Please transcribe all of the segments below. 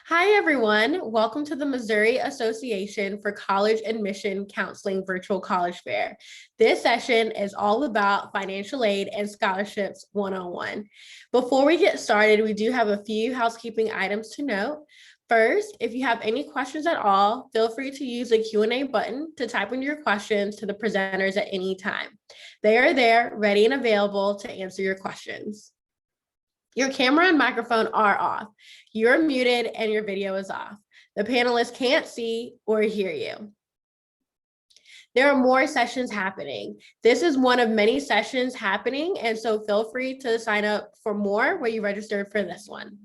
Hi, everyone. Welcome to the Missouri Association for College Admission Counseling Virtual College Fair. This session is all about financial aid and scholarships one-on-one. Before we get started, we do have a few housekeeping items to note. First, if you have any questions at all, feel free to use the Q&A button to type in your questions to the presenters at any time. They are there, ready and available to answer your questions. Your camera and microphone are off. You're muted and your video is off. The panelists can't see or hear you. There are more sessions happening. This is one of many sessions happening, and so feel free to sign up for more where you registered for this one.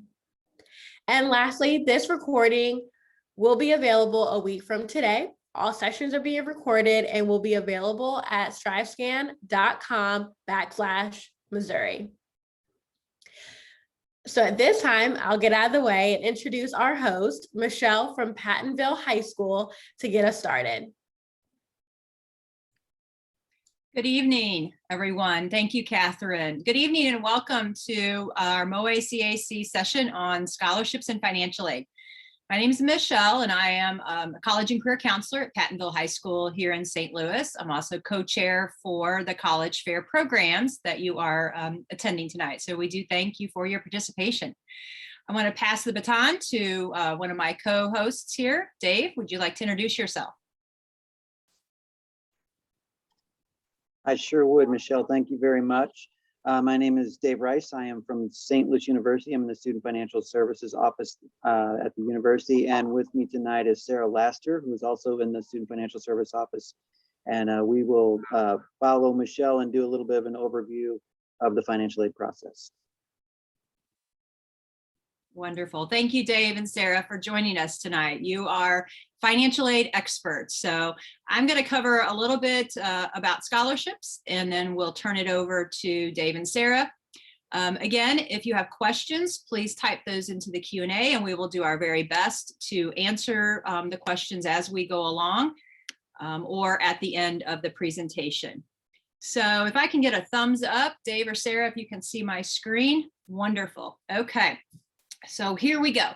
And lastly, this recording will be available a week from today. All sessions are being recorded and will be available at strivescan.com/Missouri. So at this time, I'll get out of the way and introduce our host, Michelle from Pattonville High School, to get us started. Good evening, everyone. Thank you, Catherine. Good evening and welcome to our MOACAC session on scholarships and financial aid. My name is Michelle and I am a college and career counselor at Pattonville High School here in St. Louis. I'm also co-chair for the college fair programs that you are attending tonight. So we do thank you for your participation. I want to pass the baton to one of my co-hosts here. Dave, would you like to introduce yourself? I sure would, Michelle. Thank you very much. My name is Dave Rice. I am from St. Louis University. I'm in the Student Financial Services Office at the university. And with me tonight is Sarah Laster, who is also in the Student Financial Service Office. And we will follow Michelle and do a little bit of an overview of the financial aid process. Wonderful. Thank you, Dave and Sarah, for joining us tonight. You are financial aid experts. So I'm going to cover a little bit about scholarships, and then we'll turn it over to Dave and Sarah. Again, if you have questions, please type those into the Q&A, and we will do our very best to answer the questions as we go along or at the end of the presentation. So if I can get a thumbs up, Dave or Sarah, if you can see my screen. Wonderful. Okay. So here we go.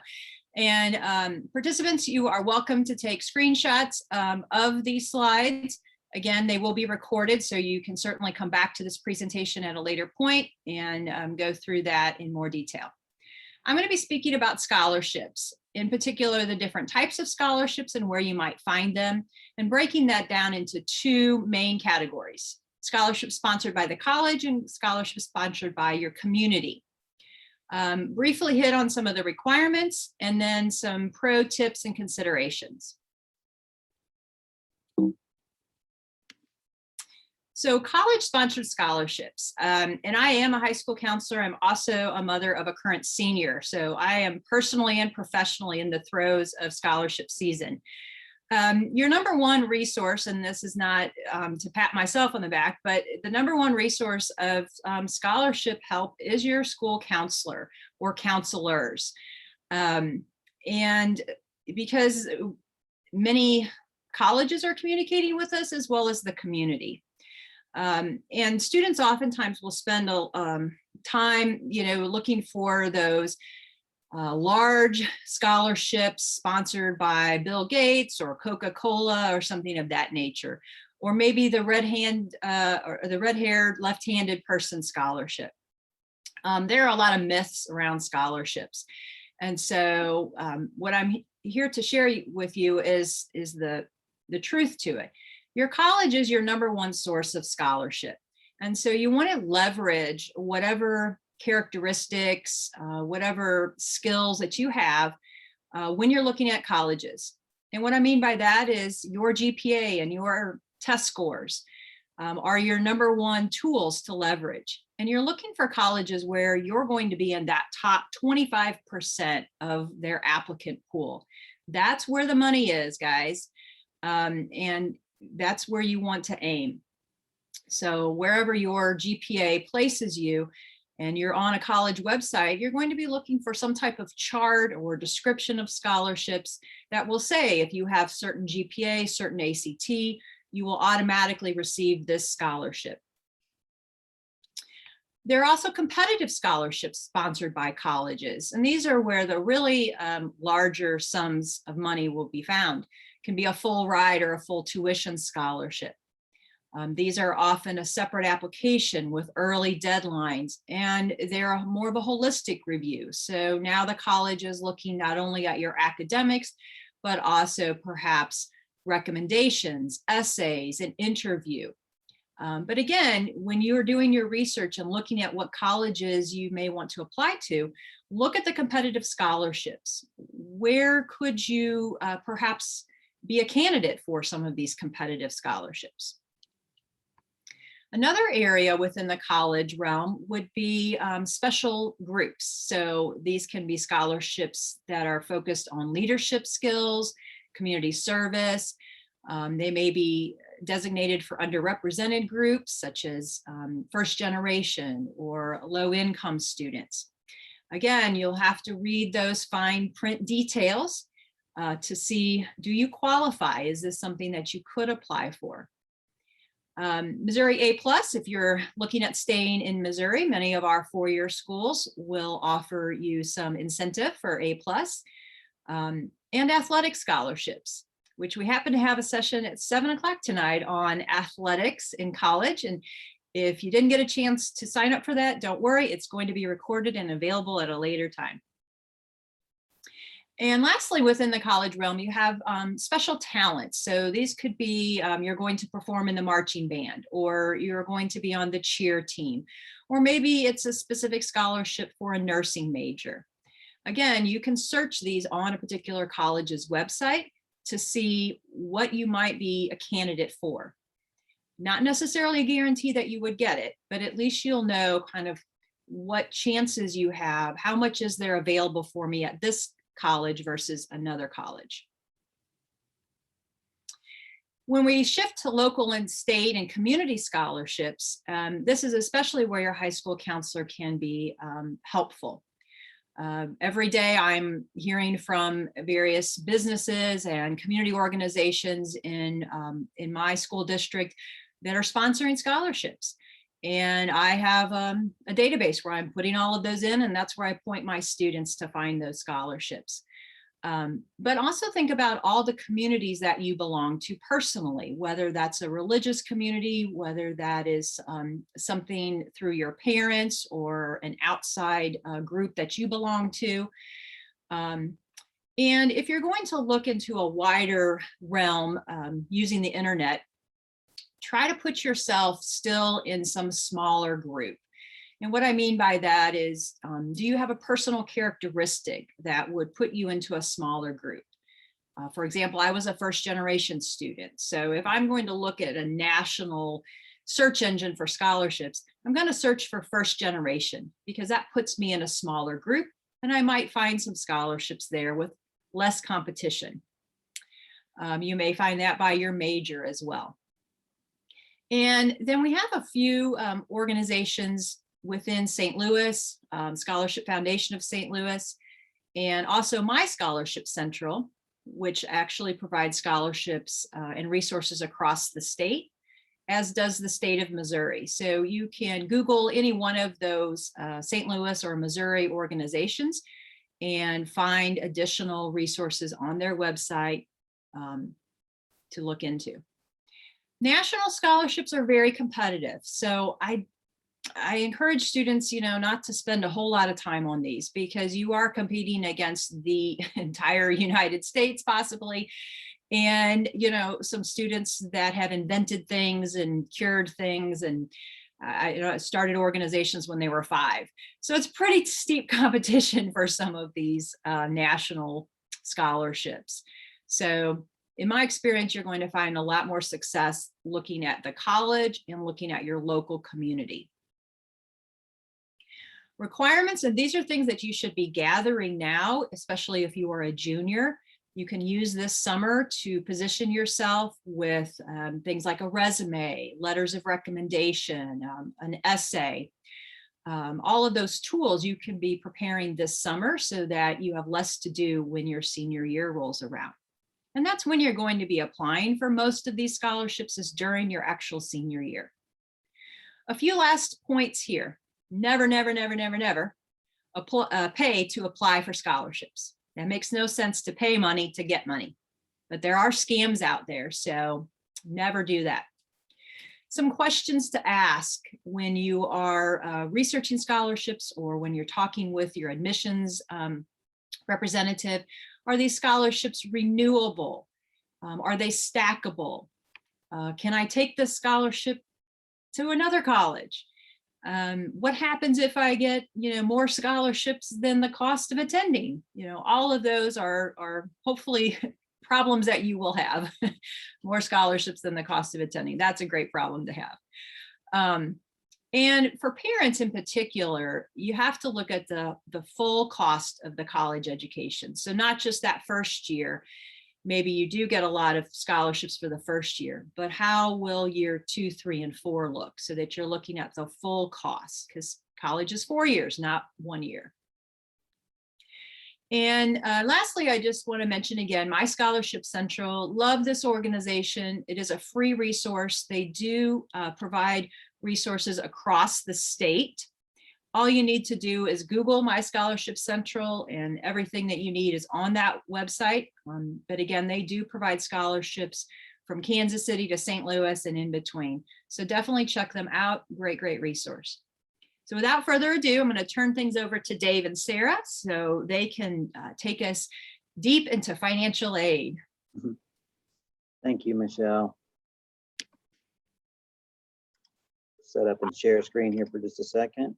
And participants, you are welcome to take screenshots of these slides. Again, they will be recorded, so you can certainly come back to this presentation at a later point and go through that in more detail. I'm going to be speaking about scholarships, in particular the different types of scholarships and where you might find them, and breaking that down into two main categories: scholarships sponsored by the college and scholarships sponsored by your community. Briefly hit on some of the requirements and then some pro tips and considerations. So college-sponsored scholarships, and I am a high school counselor. I'm also a mother of a current senior. So I am personally and professionally in the throes of scholarship season. Your number one resource, and this is not to pat myself on the back, but the number one resource of scholarship help is your school counselor or counselors. And because many colleges are communicating with us as well as the community. And students oftentimes will spend time, looking for those large scholarships sponsored by Bill Gates or Coca-Cola or something of that nature, or maybe the red-haired left-handed person scholarship. There are a lot of myths around scholarships, and so what I'm here to share with you is the truth to it. Your college is your number one source of scholarship, and so you want to leverage whatever characteristics, whatever skills that you have when you're looking at colleges. And what I mean by that is your GPA and your test scores are your number one tools to leverage. And you're looking for colleges where you're going to be in that top 25% of their applicant pool. That's where the money is, guys. And that's where you want to aim. So wherever your GPA places you, and you're on a college website, you're going to be looking for some type of chart or description of scholarships that will say if you have certain GPA, certain ACT, you will automatically receive this scholarship. There are also competitive scholarships sponsored by colleges, and these are where the really larger sums of money will be found. It can be a full ride or a full tuition scholarship. These are often a separate application with early deadlines, and they're more of a holistic review. So now the college is looking not only at your academics, but also perhaps recommendations, essays, and interview. But again, when you're doing your research and looking at what colleges you may want to apply to, look at the competitive scholarships. Where could you perhaps be a candidate for some of these competitive scholarships? Another area within the college realm would be special groups. So these can be scholarships that are focused on leadership skills, community service. They may be designated for underrepresented groups such as first generation or low income students. Again, you'll have to read those fine print details to see, do you qualify? Is this something that you could apply for? Missouri A+, if you're looking at staying in Missouri, many of our four-year schools will offer you some incentive for A+, and athletic scholarships, which we happen to have a session at 7 o'clock tonight on athletics in college. And if you didn't get a chance to sign up for that, don't worry, it's going to be recorded and available at a later time. And lastly, within the college realm, you have special talents. So these could be, you're going to perform in the marching band, or you're going to be on the cheer team, or maybe it's a specific scholarship for a nursing major. Again, you can search these on a particular college's website to see what you might be a candidate for. Not necessarily a guarantee that you would get it, but at least you'll know kind of what chances you have, how much is there available for me at this college versus another college. When we shift to local and state and community scholarships, this is especially where your high school counselor can be helpful. Every day I'm hearing from various businesses and community organizations in my school district that are sponsoring scholarships. And I have a database where I'm putting all of those in, and that's where I point my students to find those scholarships. But also think about all the communities that you belong to personally, whether that's a religious community, whether that is something through your parents or an outside group that you belong to. And if you're going to look into a wider realm using the internet, try to put yourself still in some smaller group. And what I mean by that is, do you have a personal characteristic that would put you into a smaller group? For example, I was a first generation student. So if I'm going to look at a national search engine for scholarships, I'm going to search for first generation because that puts me in a smaller group, and I might find some scholarships there with less competition. You may find that by your major as well. And then we have a few organizations within St. Louis, Scholarship Foundation of St. Louis, and also My Scholarship Central, which actually provides scholarships and resources across the state, as does the state of Missouri. So you can Google any one of those St. Louis or Missouri organizations and find additional resources on their website to look into. National scholarships are very competitive. So I encourage students, not to spend a whole lot of time on these because you are competing against the entire United States possibly. And, some students that have invented things and cured things. And I started organizations when they were 5. So it's pretty steep competition for some of these national scholarships. So in my experience, you're going to find a lot more success looking at the college and looking at your local community. Requirements, and these are things that you should be gathering now, especially if you are a junior. You can use this summer to position yourself with things like a resume, letters of recommendation, an essay. All of those tools you can be preparing this summer so that you have less to do when your senior year rolls around. And that's when you're going to be applying for most of these scholarships, is during your actual senior year. A few last points here. never, never, never, never, never pay to apply for scholarships. That makes no sense to pay money to get money, but there are scams out there, so never do that. Some questions to ask when you are researching scholarships or when you're talking with your admissions representative. Are these scholarships renewable? Are they stackable? Can I take this scholarship to another college? What happens if I get, more scholarships than the cost of attending? All of those are hopefully problems that you will have. More scholarships than the cost of attending. That's a great problem to have. And for parents in particular, you have to look at the full cost of the college education. So not just that first year. Maybe you do get a lot of scholarships for the first year, but how will year 2, 3, and 4 look, so that you're looking at the full cost, because college is 4 years, not 1 year. And lastly, I just want to mention again, My Scholarship Central. Love this organization. It is a free resource. They do provide resources across the state. All you need to do is Google My Scholarship Central, and everything that you need is on that website. But again, they do provide scholarships from Kansas City to St. Louis and in between. So definitely check them out. Great, great resource. So without further ado, I'm going to turn things over to Dave and Sarah so they can take us deep into financial aid. Thank you, Michelle. Set up and share screen here for just a second.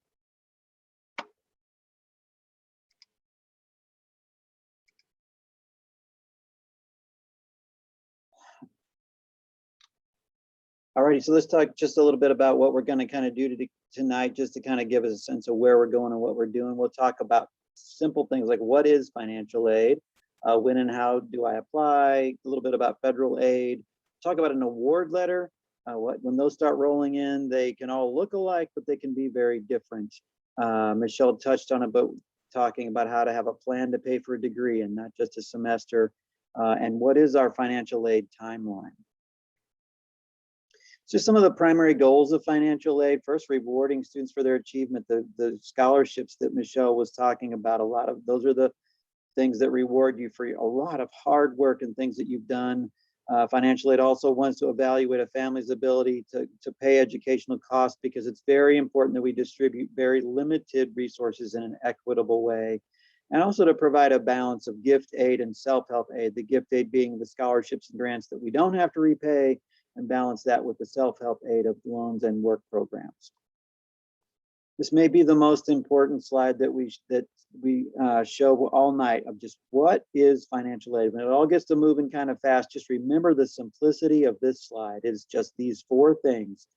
Alrighty, so let's talk just a little bit about what we're going to kind of do tonight, just to kind of give us a sense of where we're going and what we're doing. We'll talk about simple things like what is financial aid, when and how do I apply, a little bit about federal aid, talk about an award letter. When those start rolling in, they can all look alike, but they can be very different. Michelle touched on about talking about how to have a plan to pay for a degree and not just a semester, and what is our financial aid timeline. So some of the primary goals of financial aid: first, rewarding students for their achievement. The scholarships that Michelle was talking about, a lot of those are the things that reward you for a lot of hard work and things that you've done. Financial aid also wants to evaluate a family's ability to pay educational costs, because it's very important that we distribute very limited resources in an equitable way, and also to provide a balance of gift aid and self-help aid. The gift aid being the scholarships and grants that we don't have to repay, and balance that with the self-help aid of loans and work programs. This may be the most important slide that we show all night, of just what is financial aid. When it all gets to moving kind of fast, just remember the simplicity of this slide. It's just these 4 things.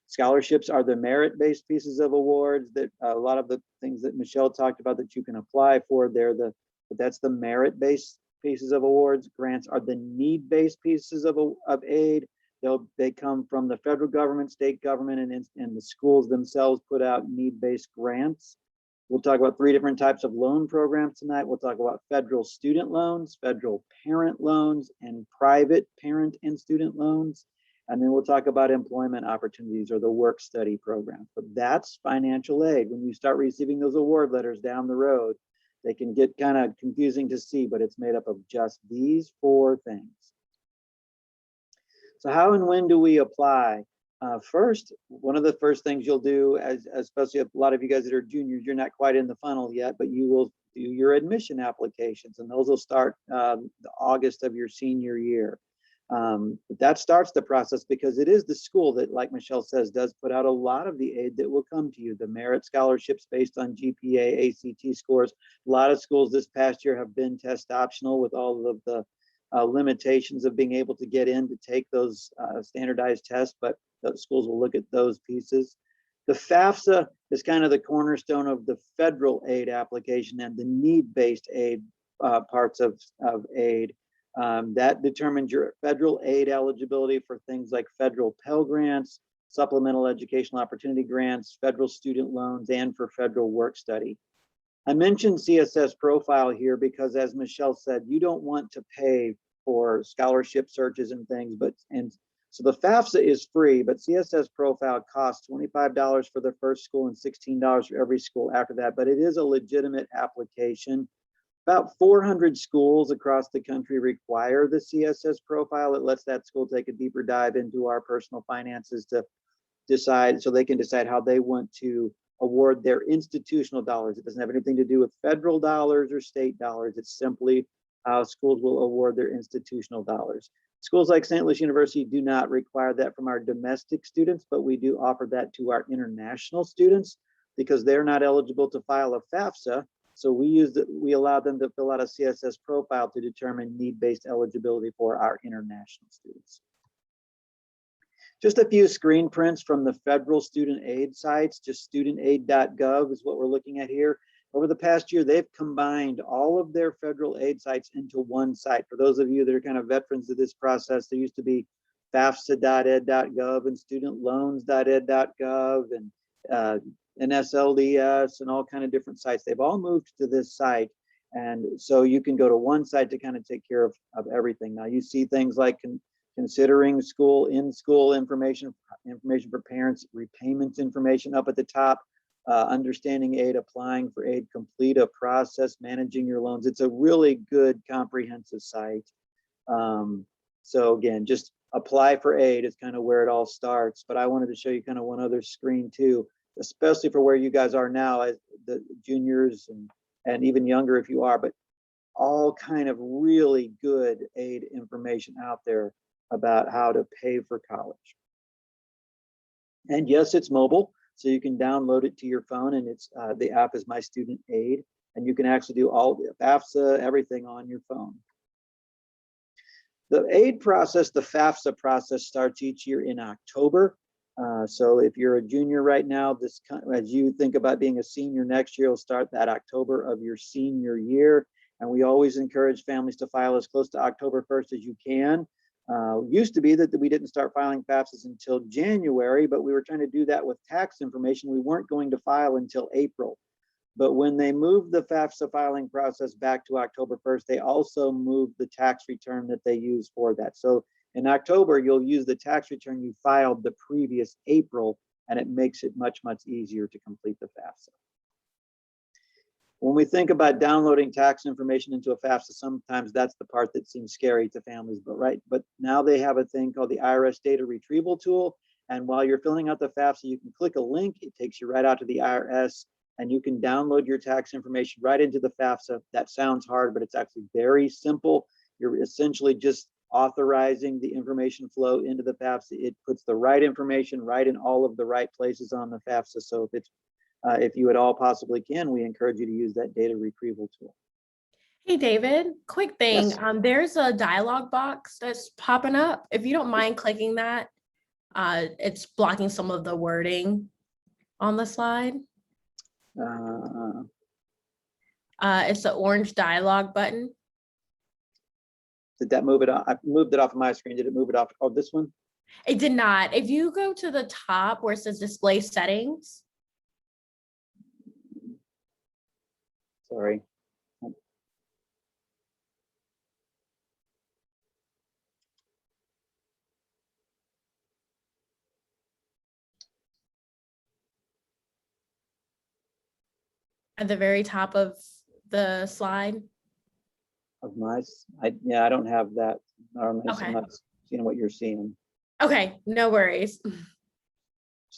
Scholarships are the merit-based pieces of awards that a lot of the things that Michelle talked about that you can apply for, but that's the merit-based pieces of awards. Grants are the need-based pieces of aid. They come from the federal government, state government, and the schools themselves put out need-based grants. We'll talk about 3 different types of loan programs tonight. We'll talk about federal student loans, federal parent loans, and private parent and student loans. And then we'll talk about employment opportunities, or the work study program. But that's financial aid. When you start receiving those award letters down the road, they can get kind of confusing to see, but it's made up of just these 4 things. So how and when do we apply? First, one of the first things you'll do, especially a lot of you guys that are juniors, you're not quite in the funnel yet, but you will do your admission applications, and those will start the August of your senior year. But that starts the process, because it is the school that, like Michelle says, does put out a lot of the aid that will come to you. The merit scholarships based on GPA, ACT scores. A lot of schools this past year have been test optional, with all of the limitations of being able to get in to take those standardized tests, but those schools will look at those pieces. The FAFSA is kind of the cornerstone of the federal aid application and the need-based aid parts of aid. That determines your federal aid eligibility for things like federal Pell Grants, supplemental educational opportunity grants, federal student loans, and for federal work study. I mentioned CSS profile here because, as Michelle said, you don't want to pay for scholarship searches and things, So the FAFSA is free, but CSS Profile costs $25 for the first school and $16 for every school after that, but it is a legitimate application. About 400 schools across the country require the CSS Profile. It lets that school take a deeper dive into our personal finances to decide, so they can decide how they want to award their institutional dollars. It doesn't have anything to do with federal dollars or state dollars. It's simply how schools will award their institutional dollars. Schools like St. Louis University do not require that from our domestic students, but we do offer that to our international students because they're not eligible to file a FAFSA. So we allow them to fill out a CSS profile to determine need-based eligibility for our international students. Just a few screen prints from the federal student aid sites, just studentaid.gov is what we're looking at here. Over the past year, they've combined all of their federal aid sites into one site. For those of you that are kind of veterans of this process, there used to be FAFSA.ed.gov and studentloans.ed.gov and NSLDS and all kind of different sites. They've all moved to this site. And so you can go to one site to kind of take care of everything. Now you see things like considering school, in-school information for parents, repayment information up at the top, understanding aid, applying for aid, complete a process, managing your loans. It's a really good comprehensive site. So again, just apply for aid is kind of where it all starts. But I wanted to show you kind of one other screen too, especially for where you guys are now as the juniors and even younger if you are, but all kind of really good aid information out there about how to pay for college. And yes, it's mobile, so you can download it to your phone, and it's the app is My Student Aid, and you can actually do all the FAFSA, everything on your phone. The aid process, the FAFSA process, starts each year in October. So if you're a junior right now, as you think about being a senior next year, it'll start that October of your senior year. And we always encourage families to file as close to October 1st as you can. Used to be that we didn't start filing FAFSAs until January, but we were trying to do that with tax information. We weren't going to file until April. But when they moved the FAFSA filing process back to October 1st, they also moved the tax return that they use for that. So in October, you'll use the tax return you filed the previous April, and it makes it much, much easier to complete the FAFSA. When we think about downloading tax information into a FAFSA, sometimes that's the part that seems scary to families, but now they have a thing called the IRS data retrieval tool. And while you're filling out the FAFSA, you can click a link, it takes you right out to the IRS, and you can download your tax information right into the FAFSA. That sounds hard, but it's actually very simple. You're essentially just authorizing the information flow into the FAFSA. It puts the right information right in all of the right places on the FAFSA. So if you at all possibly can, we encourage you to use that data retrieval tool. Hey, David, quick thing. Yes. There's a dialog box that's popping up. If you don't mind clicking that, it's blocking some of the wording on the slide. It's the orange dialog button. Did that move it off? I moved it off of my screen. Did it move it off? Oh, this one? It did not. If you go to the top where it says display settings. Sorry. At the very top of the slide. Of my, I don't have that. I'm Okay. not seeing what you're seeing. Okay, no worries.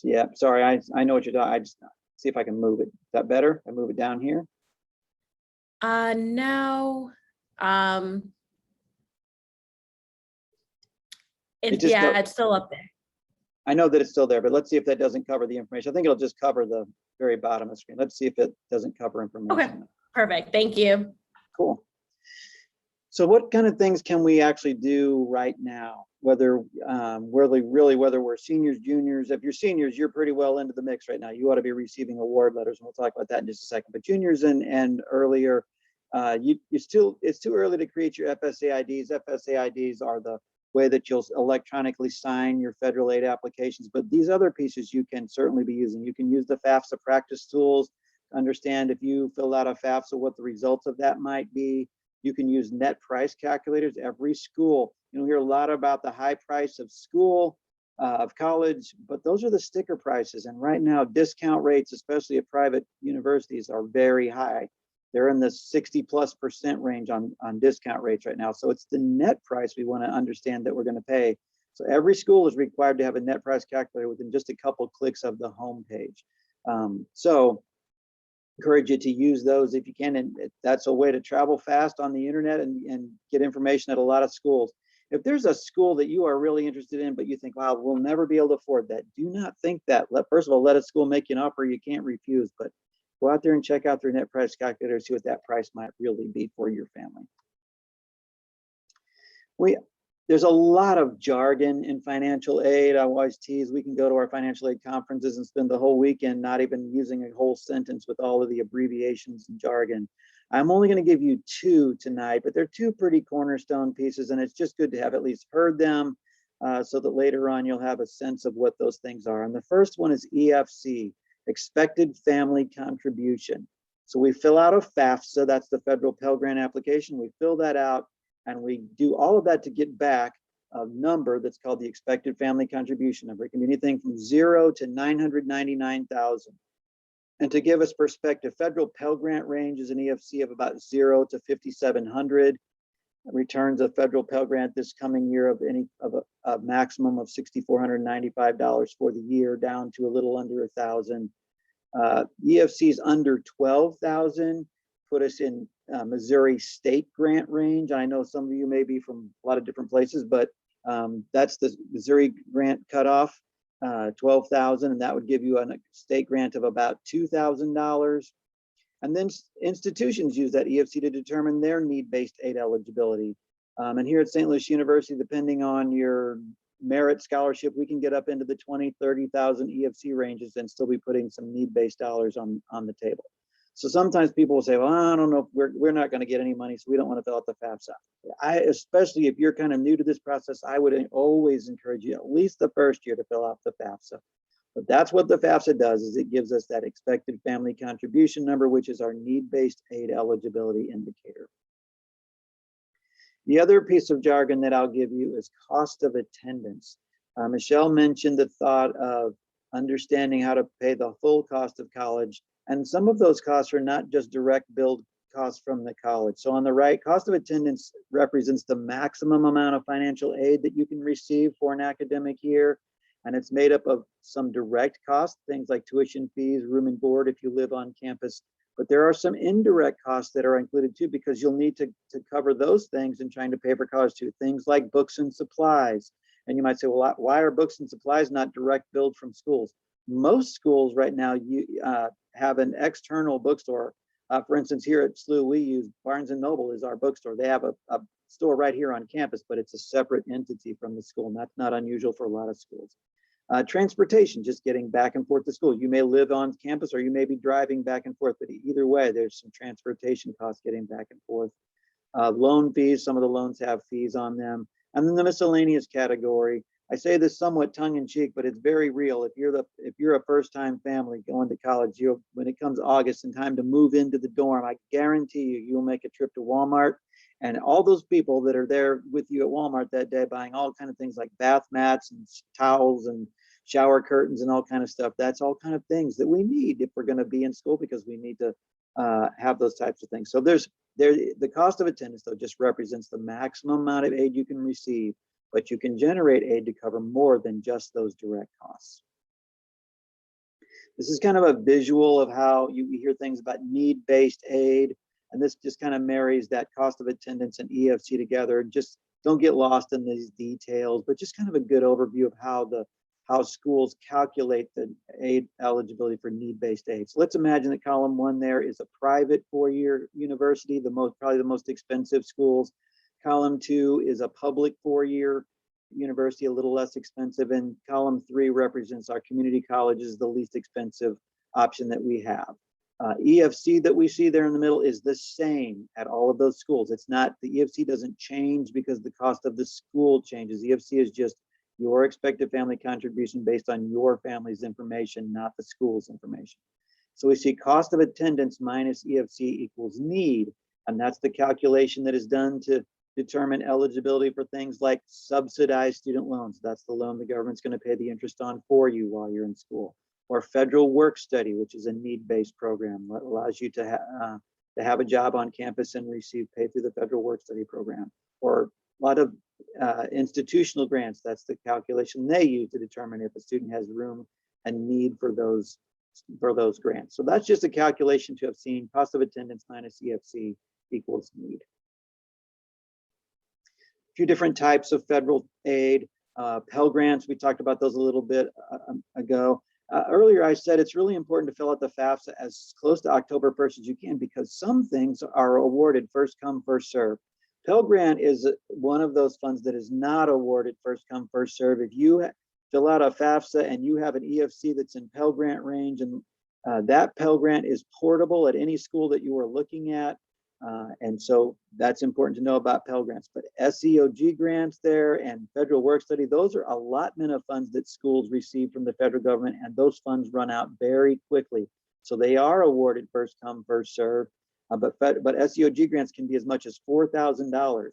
Yeah, sorry. I know what you're doing. I just see if I can move it. Is that better? I move it down here. No. It It's still up there. I know that it's still there, but let's see if that doesn't cover the information. I think it'll just cover the very bottom of the screen. Let's see if it doesn't cover information. Okay, perfect. Thank you. Cool. So what kind of things can we actually do right now? Whether we're seniors, juniors. If you're seniors, you're pretty well into the mix right now. You ought to be receiving award letters, and we'll talk about that in just a second. But juniors and earlier, it's too early to create your FSA IDs. FSA IDs are the way that you'll electronically sign your federal aid applications. But these other pieces you can certainly be using. You can use the FAFSA practice tools, understand if you fill out a FAFSA, what the results of that might be. You can use net price calculators. Every school You'll hear a lot about the high price of school, of college, but those are the sticker prices. And right now, discount rates, especially at private universities, are very high. They're in the 60+% range on discount rates right now. So it's the net price we want to understand that we're going to pay. So every school is required to have a net price calculator within just a couple clicks of the home page. So encourage you to use those if you can. And that's a way to travel fast on the internet and get information at a lot of schools. If there's a school that you are really interested in, but you think, wow, we'll never be able to afford that, do not think that. First of all, let a school make you an offer you can't refuse, but go out there and check out their net price calculator, see what that price might really be for your family. There's a lot of jargon in financial aid. I always tease, we can go to our financial aid conferences and spend the whole weekend not even using a whole sentence with all of the abbreviations and jargon. I'm only going to give you two tonight, but they're two pretty cornerstone pieces, and it's just good to have at least heard them so that later on you'll have a sense of what those things are. And the first one is EFC, Expected Family Contribution. So we fill out a FAFSA, that's the federal Pell Grant application. We fill that out and we do all of that to get back a number that's called the Expected Family Contribution number. It can be anything from 0 to 999,000. And to give us perspective, federal Pell Grant range is an EFC of about 0 to 5,700. Returns a federal Pell Grant this coming year of a maximum of $6,495 for the year, down to a little under 1,000. EFCs under 12,000 put us in Missouri state grant range. I know some of you may be from a lot of different places, but that's the Missouri grant cutoff. 12,000, and that would give you a state grant of about $2,000. And then institutions use that EFC to determine their need-based aid eligibility. And here at St. Louis University, depending on your merit scholarship, we can get up into the 20, 30,000 EFC ranges and still be putting some need-based dollars on the table. So sometimes people will say, well, I don't know, we're not going to get any money, so we don't want to fill out the FAFSA. Especially if you're kind of new to this process, I would always encourage you at least the first year to fill out the FAFSA. But that's what the FAFSA does, is it gives us that expected family contribution number, which is our need-based aid eligibility indicator. The other piece of jargon that I'll give you is cost of attendance. Michelle mentioned the thought of understanding how to pay the full cost of college. And some of those costs are not just direct billed costs from the college. So on the right, cost of attendance represents the maximum amount of financial aid that you can receive for an academic year. And it's made up of some direct costs, things like tuition fees, room and board if you live on campus. But there are some indirect costs that are included too, because you'll need to cover those things in trying to pay for college too. Things like books and supplies. And you might say, well, why are books and supplies not direct billed from schools? Most schools right now have an external bookstore. For instance, here at SLU, we use Barnes & Noble as our bookstore. They have a store right here on campus, but it's a separate entity from the school, and that's not unusual for a lot of schools. Transportation, just getting back and forth to school. You may live on campus or you may be driving back and forth, but either way, there's some transportation costs getting back and forth. Loan fees, some of the loans have fees on them. And then the miscellaneous category. I say this somewhat tongue in cheek, but it's very real. If you're a first-time family going to college, when it comes August and time to move into the dorm, I guarantee you'll make a trip to Walmart, and all those people that are there with you at Walmart that day buying all kind of things like bath mats and towels and shower curtains and all kind of stuff. That's all kind of things that we need if we're going to be in school, because we need to have those types of things. So the cost of attendance though just represents the maximum amount of aid you can receive, but you can generate aid to cover more than just those direct costs. This is kind of a visual of how you hear things about need-based aid, and this just kind of marries that cost of attendance and EFC together. Just don't get lost in these details, but just kind of a good overview of how schools calculate the aid eligibility for need-based aid. So let's imagine that column 1 there is a private four-year university, probably the most expensive schools. Column 2 is a public four-year university, a little less expensive, and column 3 represents our community colleges, the least expensive option that we have. EFC that we see there in the middle is the same at all of those schools. It's not, the EFC doesn't change because the cost of the school changes. EFC is just your expected family contribution based on your family's information, not the school's information. So we see cost of attendance minus EFC equals need, and that's the calculation that is done to determine eligibility for things like subsidized student loans. That's the loan the government's going to pay the interest on for you while you're in school. Or federal work study, which is a need-based program that allows you to have a job on campus and receive pay through the federal work study program. Or a lot of institutional grants. That's the calculation they use to determine if a student has room and need for those grants. So that's just a calculation to have seen cost of attendance minus EFC equals need. A few different types of federal aid. Pell Grants, we talked about those a little bit ago. Earlier I said it's really important to fill out the FAFSA as close to October 1st as you can, because some things are awarded first come, first serve. Pell Grant is one of those funds that is not awarded first come, first serve. If you fill out a FAFSA and you have an EFC that's in Pell Grant range, and that Pell Grant is portable at any school that you are looking at. And so that's important to know about Pell Grants. But SEOG grants there and federal work study, those are allotment of funds that schools receive from the federal government, and those funds run out very quickly. So they are awarded first come, first serve. But SEOG grants can be as much as $4,000.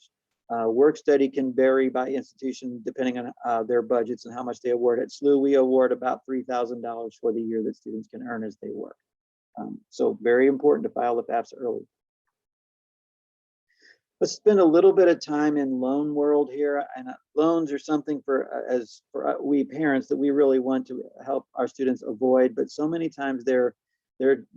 Work study can vary by institution depending on their budgets and how much they award. At SLU, we award about $3,000 for the year that students can earn as they work. So very important to file the FAFSA early. Let's spend a little bit of time in loan world here. And loans are something for we parents that we really want to help our students avoid, but so many times they're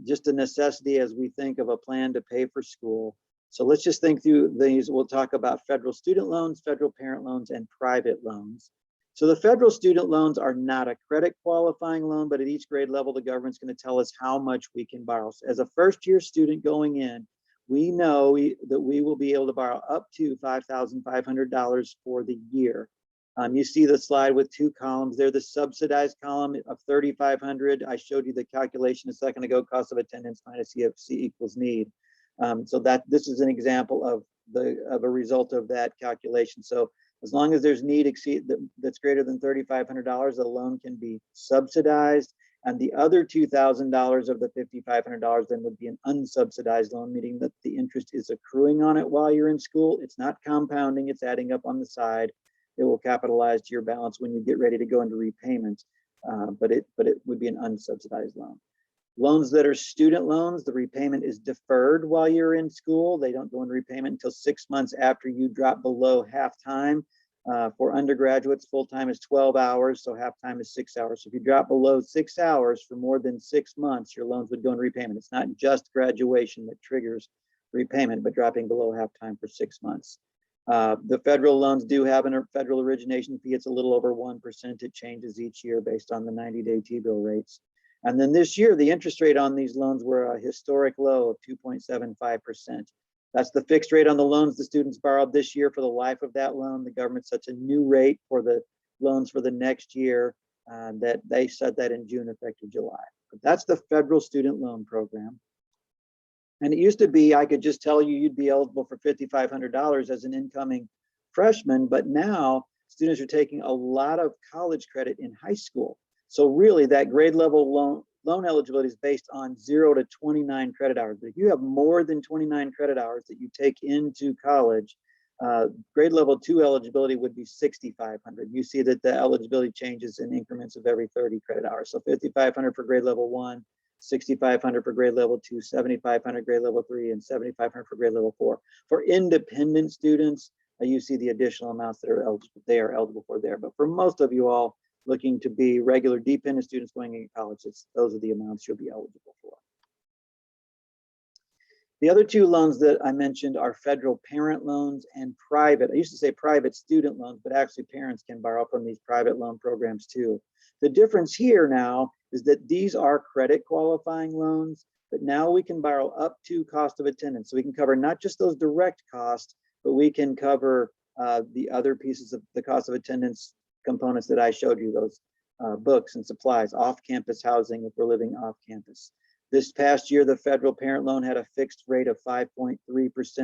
just a necessity as we think of a plan to pay for school. So let's just think through these. We'll talk about federal student loans, federal parent loans, and private loans. So the federal student loans are not a credit qualifying loan, but at each grade level, the government's going to tell us how much we can borrow. So as a first-year student going in, we know that we will be able to borrow up to $5,500 for the year. You see the slide with two columns there. The subsidized column of $3,500. I showed you the calculation a second ago, cost of attendance minus EFC equals need. So that this is an example of a result of that calculation. So as long as there's need that's greater than $3,500, the loan can be subsidized. And the other $2,000 of the $5,500 then would be an unsubsidized loan, meaning that the interest is accruing on it while you're in school. It's not compounding, it's adding up on the side. It will capitalize to your balance when you get ready to go into repayment, but it would be an unsubsidized loan. Loans that are student loans, the repayment is deferred while you're in school. They don't go into repayment until 6 months after you drop below half-time. For undergraduates, full-time is 12 hours, so half-time is 6 hours. So if you drop below 6 hours for more than 6 months, your loans would go into repayment. It's not just graduation that triggers repayment, but dropping below half-time for 6 months. The federal loans do have a federal origination fee. It's a little over 1%. It changes each year based on the 90-day T-bill rates. And then this year, the interest rate on these loans were a historic low of 2.75%. That's the fixed rate on the loans the students borrowed this year for the life of that loan. The government sets a new rate for the loans for the next year that they set that in June, effective July. But that's the federal student loan program. And it used to be, I could just tell you you'd be eligible for $5,500 as an incoming freshman, but now students are taking a lot of college credit in high school. So really that grade level loan eligibility is based on 0 to 29 credit hours. But if you have more than 29 credit hours that you take into college, grade level 2 eligibility would be $6,500. You see that the eligibility changes in increments of every 30 credit hours. So $5,500 for grade level 1, $6,500 for grade level 2, $7,500 grade level 3, and $7,500 for grade level 4. For independent students, you see the additional amounts that they are eligible for there. But for most of you all looking to be regular dependent students going into college, those are the amounts you'll be eligible for. The other two loans that I mentioned are federal parent loans and private. I used to say private student loans, but actually parents can borrow from these private loan programs too. The difference here now is that these are credit qualifying loans, but now we can borrow up to cost of attendance. So we can cover not just those direct costs, but we can cover the other pieces of the cost of attendance components that I showed you, those books and supplies, off-campus housing if we're living off campus. This past year, the federal parent loan had a fixed rate of 5.3%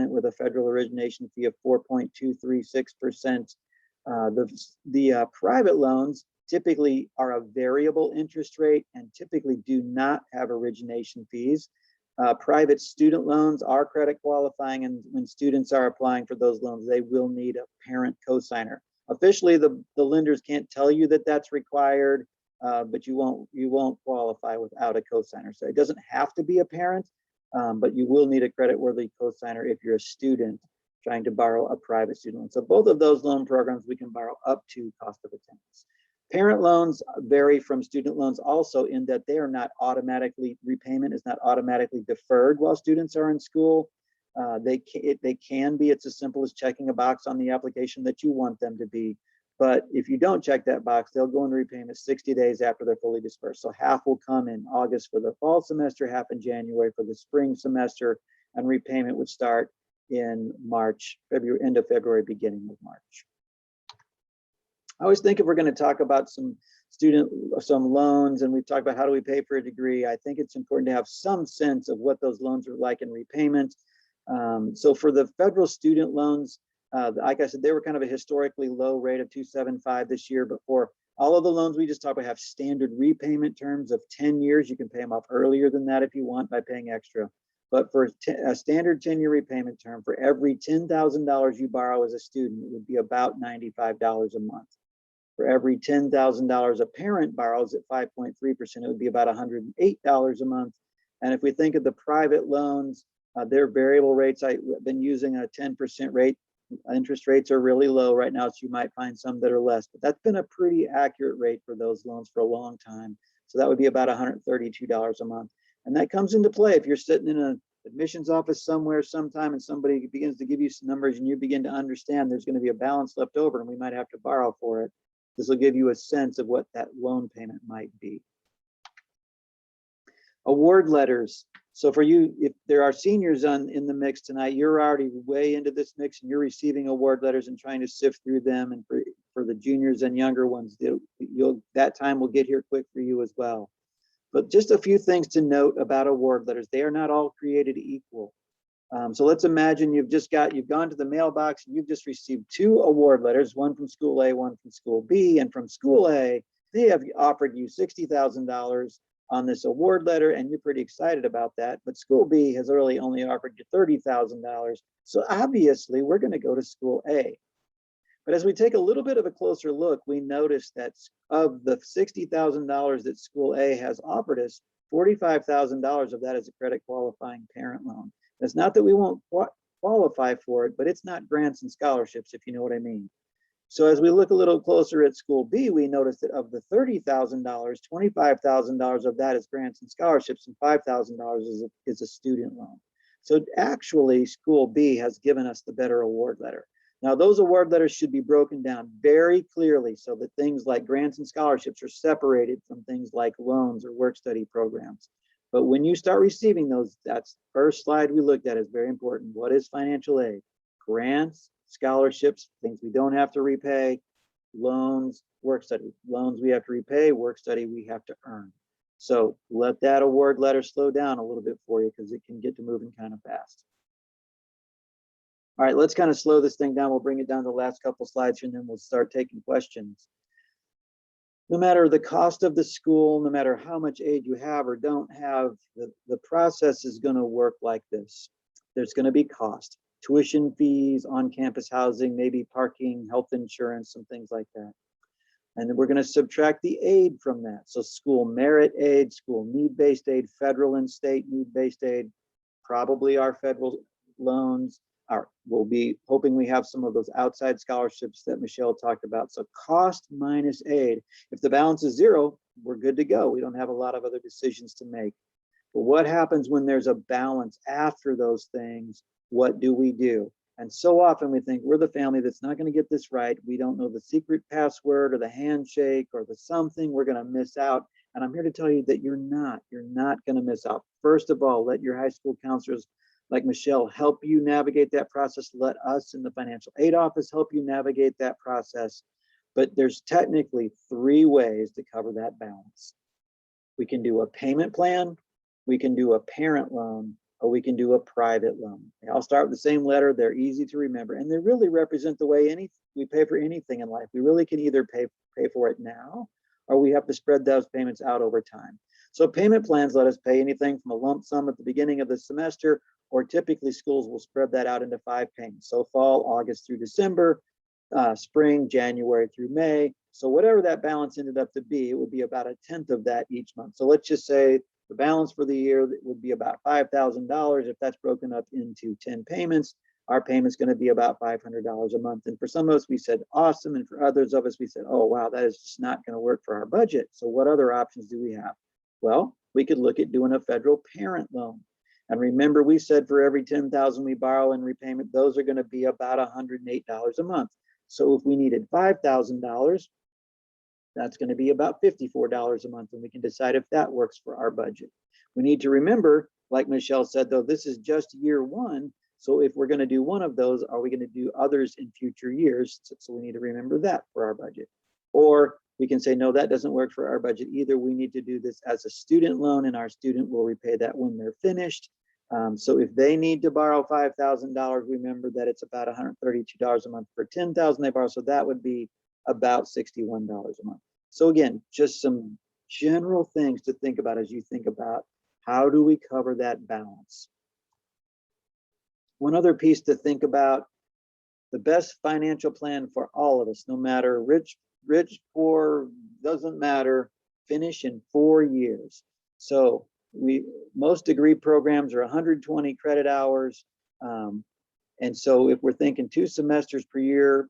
with a federal origination fee of 4.236%. The private loans typically are a variable interest rate and typically do not have origination fees. Private student loans are credit qualifying, and when students are applying for those loans, they will need a parent cosigner. Officially, the lenders can't tell you that that's required, but you won't qualify without a cosigner. So it doesn't have to be a parent, but you will need a creditworthy cosigner if you're a student trying to borrow a private student loan. So both of those loan programs we can borrow up to cost of attendance. Parent loans vary from student loans also in that they are not automatically, repayment is not automatically deferred while students are in school. They can be, it's as simple as checking a box on the application that you want them to be. But if you don't check that box, they'll go into repayment 60 days after they're fully dispersed. So half will come in August for the fall semester, half in January for the spring semester, and repayment would start in March, February, end of February, beginning of March. I always think if we're going to talk about some loans, and we've talked about how do we pay for a degree, I think it's important to have some sense of what those loans are like in repayment. So for the federal student loans, like I said, they were kind of a historically low rate of 2.75 this year, but for all of the loans we just talked about have standard repayment terms of 10 years. You can pay them off earlier than that if you want by paying extra. But for a standard 10-year repayment term, for every $10,000 you borrow as a student, it would be about $95 a month. For every $10,000 a parent borrows at 5.3%, it would be about $108 a month. And if we think of the private loans, their variable rates, I've been using a 10% rate. Interest rates are really low right now, so you might find some that are less, but that's been a pretty accurate rate for those loans for a long time. So that would be about $132 a month. And that comes into play if you're sitting in an admissions office somewhere sometime and somebody begins to give you some numbers and you begin to understand there's going to be a balance left over and we might have to borrow for it. This will give you a sense of what that loan payment might be. Award letters. So for you, if there are seniors in the mix tonight, you're already way into this mix and you're receiving award letters and trying to sift through them. And for the juniors and younger ones, that time will get here quick for you as well. But just a few things to note about award letters. They are not all created equal. So let's imagine you've gone to the mailbox and you've just received 2 award letters, one from school A, one from school B, and from school A, they have offered you $60,000 on this award letter, and you're pretty excited about that. But school B has really only offered you $30,000. So obviously we're going to go to school A. But as we take a little bit of a closer look, we notice that of the $60,000 that school A has offered us, $45,000 of that is a credit qualifying parent loan. It's not that we won't qualify for it, but it's not grants and scholarships, if you know what I mean. So as we look a little closer at school B, we notice that of the $30,000, $25,000 of that is grants and scholarships, and $5,000 is a student loan. So actually, school B has given us the better award letter. Now, those award letters should be broken down very clearly so that things like grants and scholarships are separated from things like loans or work study programs. But when you start receiving those, that's the first slide we looked at is very important. What is financial aid? Grants, scholarships, things we don't have to repay, loans, work study. Loans we have to repay, work study we have to earn. So let that award letter slow down a little bit for you because it can get to moving kind of fast. All right, let's kind of slow this thing down. We'll bring it down to the last couple slides here and then we'll start taking questions. No matter the cost of the school, no matter how much aid you have or don't have, the process is going to work like this. There's going to be cost, tuition fees, on-campus housing, maybe parking, health insurance, some things like that. And then we're going to subtract the aid from that. So school merit aid, school need-based aid, federal and state need-based aid, probably our federal loans. We'll be hoping we have some of those outside scholarships that Michelle talked about. So cost minus aid. If the balance is 0, we're good to go. We don't have a lot of other decisions to make. But what happens when there's a balance after those things? What do we do? And so often we think we're the family that's not going to get this right. We don't know the secret password or the handshake or the something. We're going to miss out. And I'm here to tell you that you're not going to miss out. First of all, let your high school counselors like Michelle help you navigate that process. Let us in the financial aid office help you navigate that process. But there's technically 3 ways to cover that balance. We can do a payment plan, we can do a parent loan, or we can do a private loan. They all start with the same letter. They're easy to remember, and they really represent the way we pay for anything in life. We really can either pay for it now, or we have to spread those payments out over time. So payment plans let us pay anything from a lump sum at the beginning of the semester, or typically schools will spread that out into 5 payments. So fall, August through December, spring, January through May. So whatever that balance ended up to be, it would be about 1/10 of that each month. So let's just say the balance for the year would be about $5,000. If that's broken up into 10 payments, our payment's going to be about $500 a month. And for some of us, we said awesome. And for others of us, we said, oh, wow, that is just not going to work for our budget. So what other options do we have? Well, we could look at doing a federal parent loan. And remember, we said for every $10,000 we borrow in repayment, those are going to be about $108 a month. So if we needed $5,000, that's going to be about $54 a month, and we can decide if that works for our budget. We need to remember, like Michelle said, though, this is just year one. So if we're going to do one of those, are we going to do others in future years? So we need to remember that for our budget. Or we can say, no, that doesn't work for our budget either. We need to do this as a student loan, and our student will repay that when they're finished. So if they need to borrow $5,000, remember that it's about $132 a month for $10,000 they borrow. So that would be about $61 a month. So again, just some general things to think about as you think about how do we cover that balance. One other piece to think about, the best financial plan for all of us, no matter rich, poor, doesn't matter, finish in 4 years. So most degree programs are 120 credit hours. And so if we're thinking 2 semesters per year,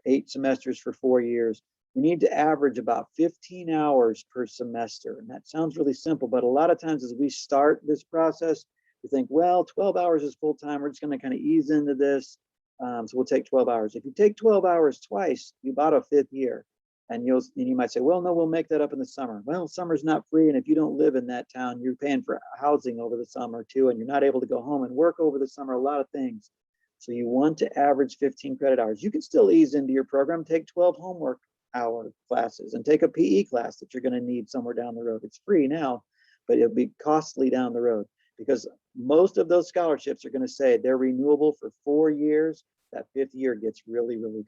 8 semesters for 4 years, we need to average about 15 hours per semester. And that sounds really simple, but a lot of times as we start this process, we think, well, 12 hours is full time. We're just going to kind of ease into this. So we'll take 12 hours. If you take 12 hours twice, you bought a 5th year. And you might say, well, no, we'll make that up in the summer. Well, summer's not free. And if you don't live in that town, you're paying for housing over the summer too. And you're not able to go home and work over the summer, a lot of things. So you want to average 15 credit hours. You can still ease into your program, take 12 homework hour classes and take a PE class that you're going to need somewhere down the road. It's free now, but it'll be costly down the road because most of those scholarships are going to say they're renewable for 4 years. That 5th year gets really, really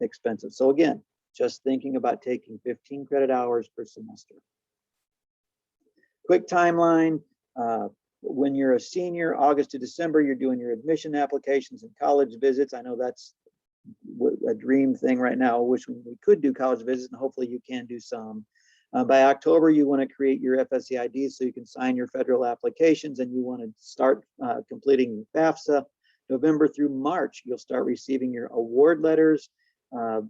expensive. So again, just thinking about taking 15 credit hours per semester. Quick timeline. When you're a senior, August to December, you're doing your admission applications and college visits. I know that's a dream thing right now. I wish we could do college visits, and hopefully you can do some. By October, you want to create your FSC ID so you can sign your federal applications, and you want to start completing your FAFSA. November through March, you'll start receiving your award letters.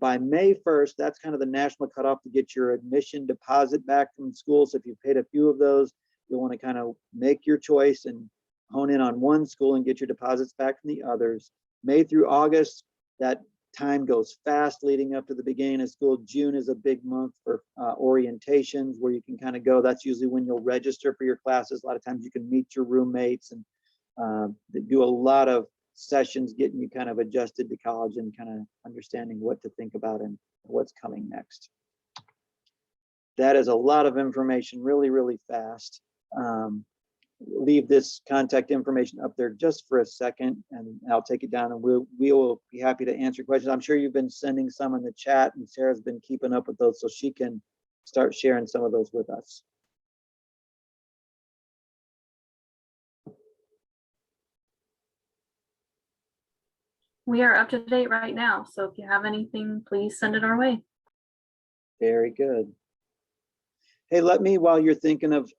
By May 1st, that's kind of the national cutoff to get your admission deposit back from school. So if you've paid a few of those, you'll want to kind of make your choice and hone in on one school and get your deposits back from the others. May through August, that time goes fast leading up to the beginning of school. June is a big month for orientations where you can kind of go. That's usually when you'll register for your classes. A lot of times you can meet your roommates and do a lot of sessions getting you kind of adjusted to college and kind of understanding what to think about and what's coming next. That is a lot of information really, really fast. Leave this contact information up there just for a second and I'll take it down and we will be happy to answer questions. I'm sure you've been sending some in the chat and Sarah's been keeping up with those so she can start sharing some of those with us. We are up to date right now. So if you have anything, please send it our way. Very good. Hey, let me, while you're thinking of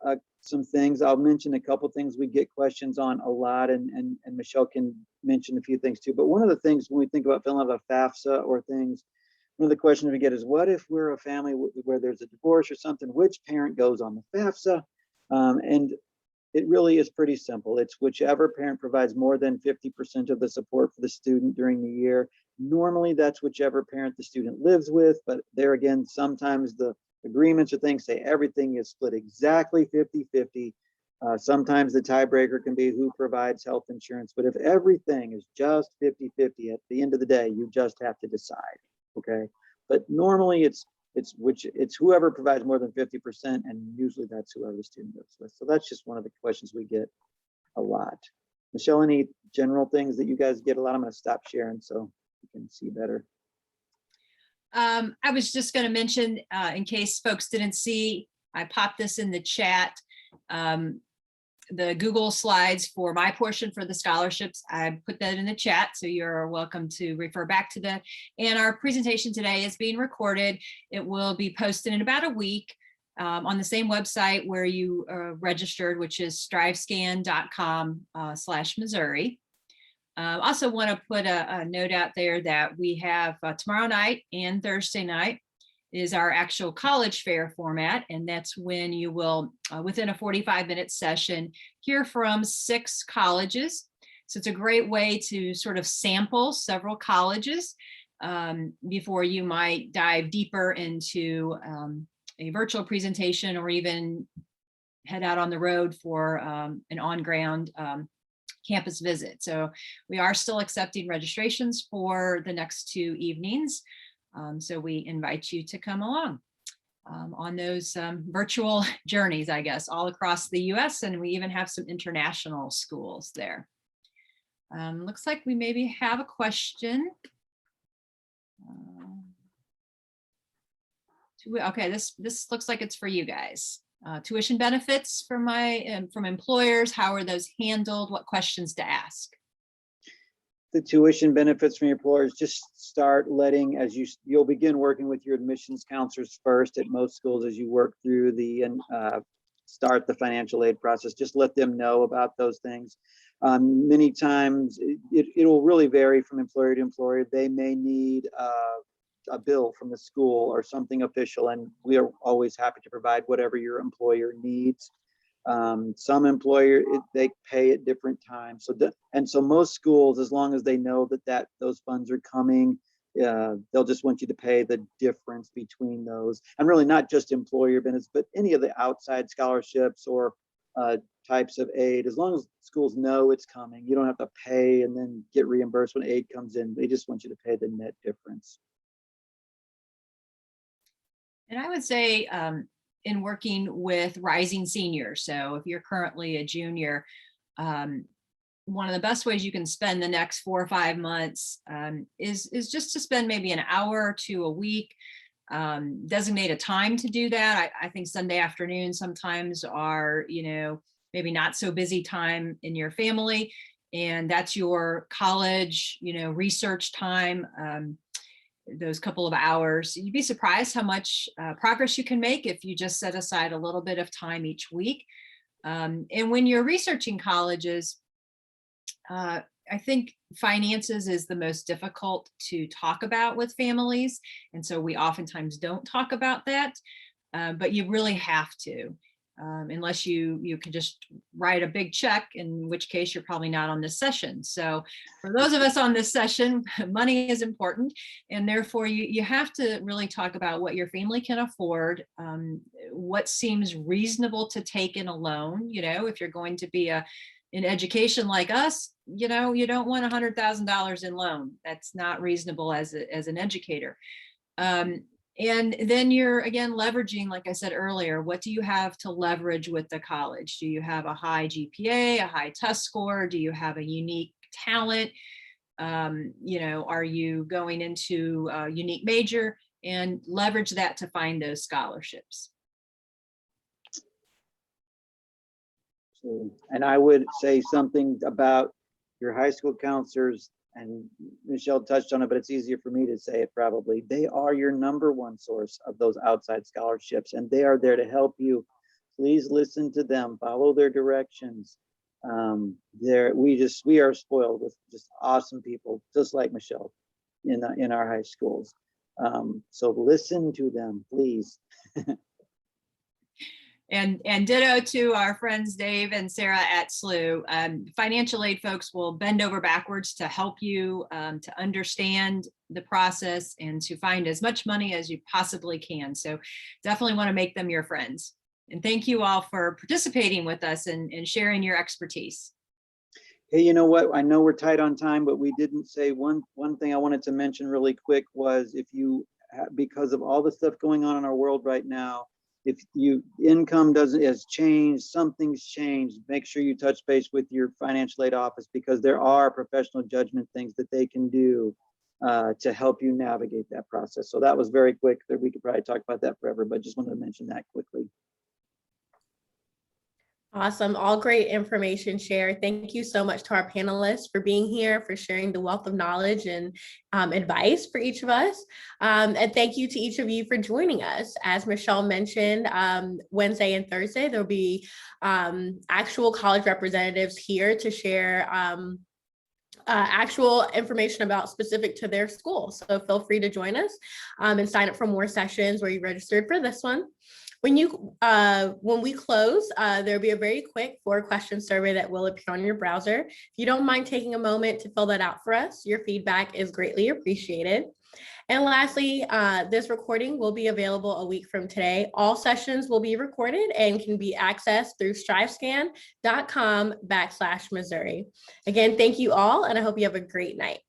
some things, I'll mention a couple things we get questions on a lot, and Michelle can mention a few things too. But one of the things when we think about filling out a FAFSA or things, one of the questions we get is, what if we're a family where there's a divorce or something, which parent goes on the FAFSA? And it really is pretty simple. It's whichever parent provides more than 50% of the support for the student during the year. Normally that's whichever parent the student lives with, but there again, sometimes the agreements or things say everything is split exactly 50-50. Sometimes the tiebreaker can be who provides health insurance, but if everything is just 50-50, at the end of the day, you just have to decide, okay? But normally it's whoever provides more than 50%, and usually that's whoever the student lives with. So that's just one of the questions we get a lot. Michelle, any general things that you guys get a lot? I'm going to stop sharing so you can see better. I was just going to mention, in case folks didn't see, I popped this in the chat. The Google slides for my portion for the scholarships, I put that in the chat, so you're welcome to refer back to that. And our presentation today is being recorded. It will be posted in about a week on the same website where you registered, which is strivescan.com/Missouri. Also want to put a note out there that we have tomorrow night and Thursday night is our actual college fair format. And that's when you will, within a 45-minute session, hear from 6 colleges. So it's a great way to sort of sample several colleges before you might dive deeper into a virtual presentation or even head out on the road for an on-ground campus visit. So we are still accepting registrations for the next 2 evenings. So we invite you to come along on those virtual journeys, I guess, all across the US, and we even have some international schools there. Looks like we maybe have a question. Okay, this looks like it's for you guys. Tuition benefits from employers, how are those handled? What questions to ask? The tuition benefits from your employers, just start letting, as you'll begin working with your admissions counselors first at most schools as you work through the start the financial aid process. Just let them know about those things. Many times it will really vary from employer to employer. They may need a bill from the school or something official, and we are always happy to provide whatever your employer needs. Some employer, they pay at different times. So most schools, as long as they know that those funds are coming, they'll just want you to pay the difference between those. And really not just employer benefits, but any of the outside scholarships or types of aid. As long as schools know it's coming, you don't have to pay and then get reimbursed when aid comes in. They just want you to pay the net difference. And I would say, in working with rising seniors. So if you're currently a junior, one of the best ways you can spend the next 4 or 5 months is just to spend maybe an hour or 2 a week. Designate a time to do that. I think Sunday afternoons sometimes are, maybe not so busy time in your family, and that's your college, research time. Those couple of hours, you'd be surprised how much progress you can make if you just set aside a little bit of time each week. And when you're researching colleges, I think finances is the most difficult to talk about with families. And so we oftentimes don't talk about that, but you really have to. Unless you can just write a big check, in which case you're probably not on this session. So for those of us on this session, money is important, and therefore you have to really talk about what your family can afford, what seems reasonable to take in a loan. If you're going to be in education like us, you don't want $100,000 in loan. That's not reasonable as an educator. And then you're, again, leveraging, like I said earlier, what do you have to leverage with the college? Do you have a high GPA, a high test score? Do you have a unique talent? Are you going into a unique major? And leverage that to find those scholarships. And I would say something about your high school counselors, and Michelle touched on it, but it's easier for me to say it probably. They are your #1 source of those outside scholarships, and they are there to help you. Please listen to them, follow their directions. We are spoiled with just awesome people, just like Michelle in our high schools. So listen to them, please. And ditto to our friends Dave and Sarah at SLU. Financial aid folks will bend over backwards to help you to understand the process and to find as much money as you possibly can. So definitely want to make them your friends. And thank you all for participating with us and sharing your expertise. Hey, you know what? I know we're tight on time, but we didn't say one thing I wanted to mention really quick was because of all the stuff going on in our world right now, if income has changed, something's changed, make sure you touch base with your financial aid office, because there are professional judgment things that they can do to help you navigate that process. So that was very quick. We could probably talk about that forever, but just wanted to mention that quickly. Awesome. All great information shared. Thank you so much to our panelists for being here, for sharing the wealth of knowledge and advice for each of us. And thank you to each of you for joining us. As Michelle mentioned, Wednesday and Thursday, there'll be actual college representatives here to share actual information about specific to their school. So feel free to join us and sign up for more sessions where you registered for this one. When we close, there'll be a very quick 4-question survey that will appear on your browser. If you don't mind taking a moment to fill that out for us, your feedback is greatly appreciated. And lastly, this recording will be available a week from today. All sessions will be recorded and can be accessed through strivescan.com/Missouri. Again, thank you all, and I hope you have a great night.